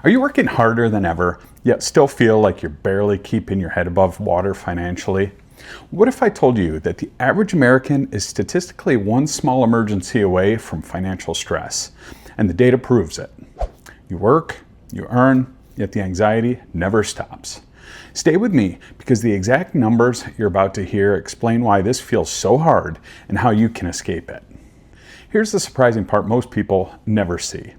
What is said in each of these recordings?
Are you working harder than ever, yet still feel like you're barely keeping your head above water financially? What if I told you that the average American is statistically one small emergency away from financial stress, and the data proves it? You work, you earn, yet the anxiety never stops. Stay with me, because the exact numbers you're about to hear explain why this feels so hard and how you can escape it. Here's the surprising part most people never see.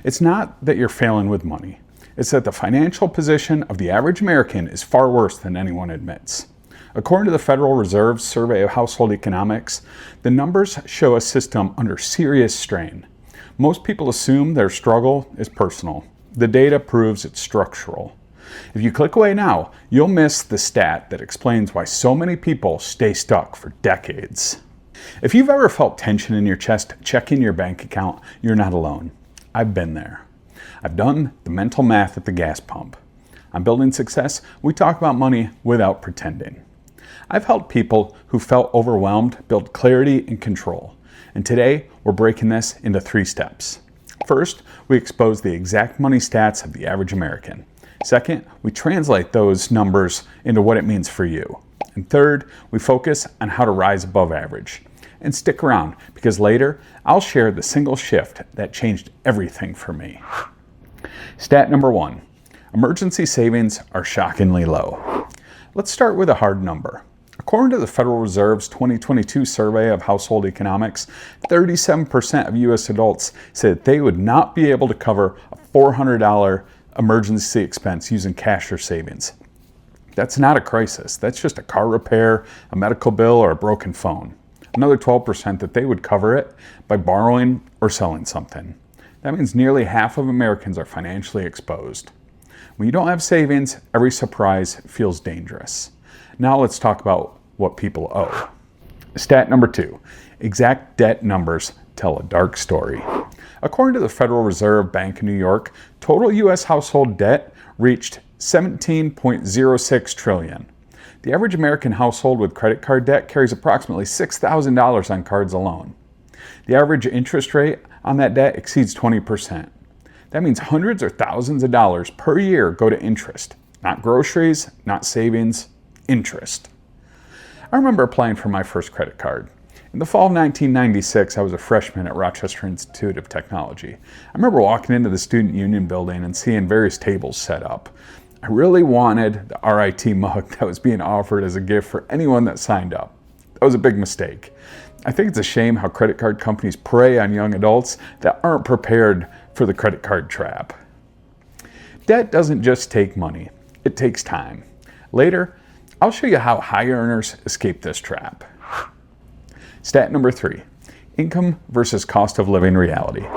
It's not that you're failing with money. It's that the financial position of the average American is far worse than anyone admits. According to the Federal Reserve's survey of household economics, the numbers show a system under serious strain. Most people assume their struggle is personal. The data proves it's structural. If you click away now, you'll miss the stat that explains why so many people stay stuck for decades. If you've ever felt tension in your chest checking your bank account, you're not alone. I've been there. I've done the mental math at the gas pump. On Building Success, we talk about money without pretending. I've helped people who felt overwhelmed build clarity and control. And today, we're breaking this into 3 steps. First, we expose the exact money stats of the average American. Second, we translate those numbers into what it means for you. And third, we focus on how to rise above average. And stick around, because later, I'll share the single shift that changed everything for me. Stat number 1, emergency savings are shockingly low. Let's start with a hard number. According to the Federal Reserve's 2022 survey of household economics, 37% of U.S. adults said they would not be able to cover a $400 emergency expense using cash or savings. That's not a crisis. That's just a car repair, a medical bill, or a broken phone. Another 12% that they would cover it by borrowing or selling something. That means nearly half of Americans are financially exposed. When you don't have savings, every surprise feels dangerous. Now let's talk about what people owe. Stat number 2, exact debt numbers tell a dark story. According to the Federal Reserve Bank of New York, total U.S. household debt reached $17.06 trillion. The average American household with credit card debt carries approximately $6,000 on cards alone. The average interest rate on that debt exceeds 20%. That means hundreds or thousands of dollars per year go to interest. Not groceries, not savings, interest. I remember applying for my first credit card. In the fall of 1996, I was a freshman at Rochester Institute of Technology. I remember walking into the Student Union building and seeing various tables set up. I really wanted the RIT mug that was being offered as a gift for anyone that signed up. That was a big mistake. I think it's a shame how credit card companies prey on young adults that aren't prepared for the credit card trap. Debt doesn't just take money, it takes time. Later, I'll show you how high earners escape this trap. Stat number 3, income versus cost of living reality.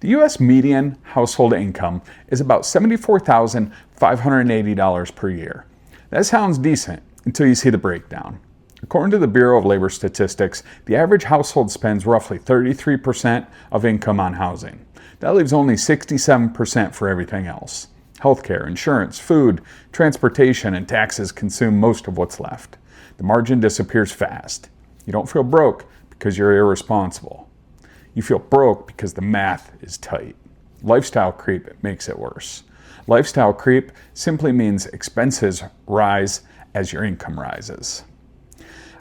The U.S. median household income is about $74,580 per year. That sounds decent until you see the breakdown. According to the Bureau of Labor Statistics, the average household spends roughly 33% of income on housing. That leaves only 67% for everything else. Healthcare, insurance, food, transportation, and taxes consume most of what's left. The margin disappears fast. You don't feel broke because you're irresponsible. You feel broke because the math is tight. Lifestyle creep makes it worse. Lifestyle creep simply means expenses rise as your income rises.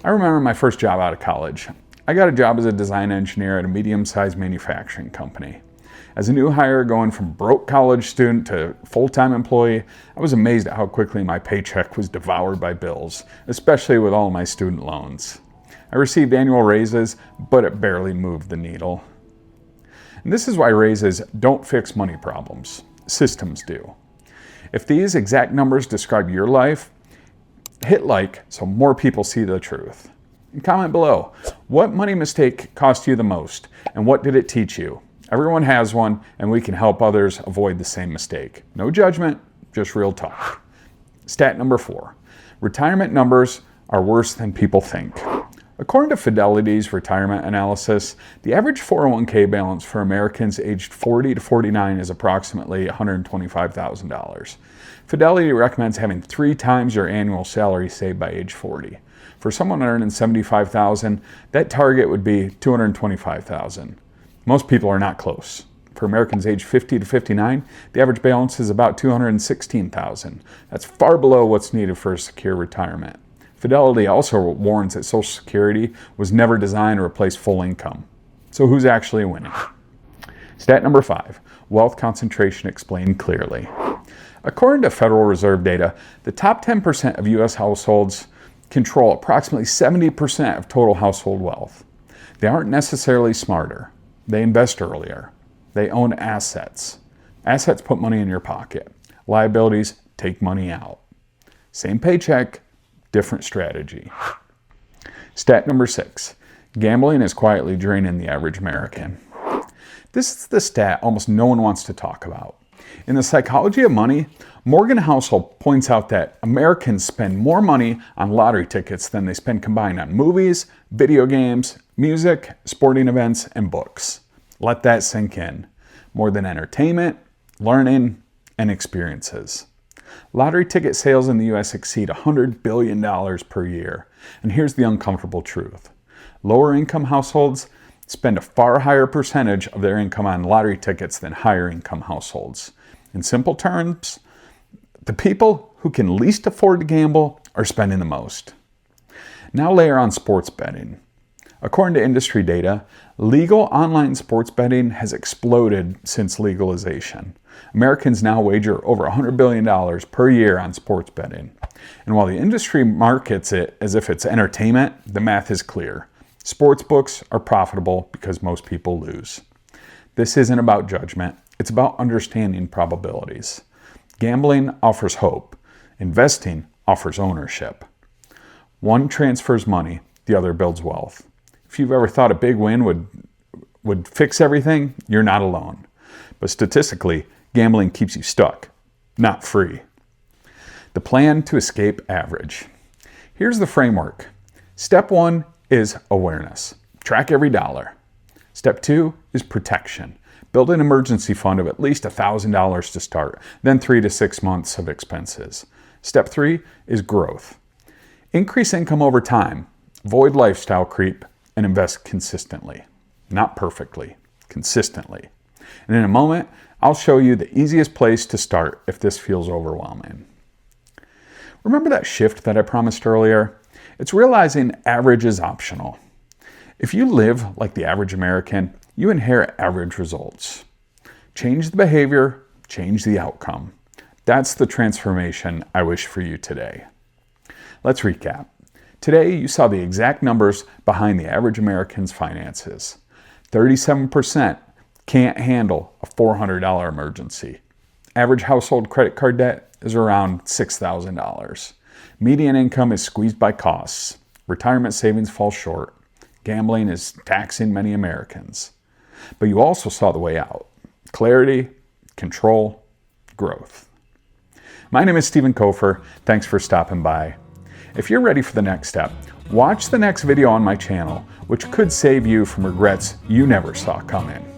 I remember my first job out of college. I got a job as a design engineer at a medium-sized manufacturing company. As a new hire going from broke college student to full-time employee, I was amazed at how quickly my paycheck was devoured by bills, especially with all my student loans. I received annual raises, but it barely moved the needle. And this is why raises don't fix money problems. Systems do. If these exact numbers describe your life, hit like so more people see the truth. And comment below, what money mistake cost you the most, and what did it teach you? Everyone has one, and we can help others avoid the same mistake. No judgment, just real talk. Stat number 4, retirement numbers are worse than people think. According to Fidelity's retirement analysis, the average 401k balance for Americans aged 40 to 49 is approximately $125,000. Fidelity recommends having 3 times your annual salary saved by age 40. For someone earning $75,000, that target would be $225,000. Most people are not close. For Americans aged 50 to 59, the average balance is about $216,000. That's far below what's needed for a secure retirement. Fidelity also warns that Social Security was never designed to replace full income. So who's actually winning? Stat number 5, wealth concentration explained clearly. According to Federal Reserve data, the top 10% of U.S. households control approximately 70% of total household wealth. They aren't necessarily smarter. They invest earlier. They own assets. Assets put money in your pocket. Liabilities take money out. Same paycheck, different strategy. Stat number 6, gambling is quietly draining the average American. This is the stat almost no one wants to talk about. In The Psychology of Money, Morgan Housel points out that Americans spend more money on lottery tickets than they spend combined on movies, video games, music, sporting events, and books. Let that sink in. More than entertainment, learning, and experiences. Lottery ticket sales in the U.S. exceed $100 billion per year. And here's the uncomfortable truth. Lower income households spend a far higher percentage of their income on lottery tickets than higher income households. In simple terms, the people who can least afford to gamble are spending the most. Now layer on sports betting. According to industry data, legal online sports betting has exploded since legalization. Americans now wager over $100 billion per year on sports betting. And while the industry markets it as if it's entertainment, the math is clear. Sports books are profitable because most people lose. This isn't about judgment. It's about understanding probabilities. Gambling offers hope. Investing offers ownership. One transfers money, the other builds wealth. If you've ever thought a big win would fix everything, you're not alone. But statistically, gambling keeps you stuck, not free. The plan to escape average. Here's the framework. Step 1 is awareness. Track every dollar. Step 2 is protection. Build an emergency fund of at least $1,000 to start, then 3 to 6 months of expenses. Step 3 is growth. Increase income over time. Avoid lifestyle creep and invest consistently. Not perfectly, consistently. And in a moment, I'll show you the easiest place to start if this feels overwhelming. Remember that shift that I promised earlier? It's realizing average is optional. If you live like the average American, you inherit average results. Change the behavior, change the outcome. That's the transformation I wish for you today. Let's recap. Today, you saw the exact numbers behind the average American's finances. 37% can't handle a $400 emergency. Average household credit card debt is around $6,000. Median income is squeezed by costs. Retirement savings fall short. Gambling is taxing many Americans. But you also saw the way out. Clarity, control, growth. My name is Stephen Kofer. Thanks for stopping by. If you're ready for the next step, watch the next video on my channel, which could save you from regrets you never saw coming.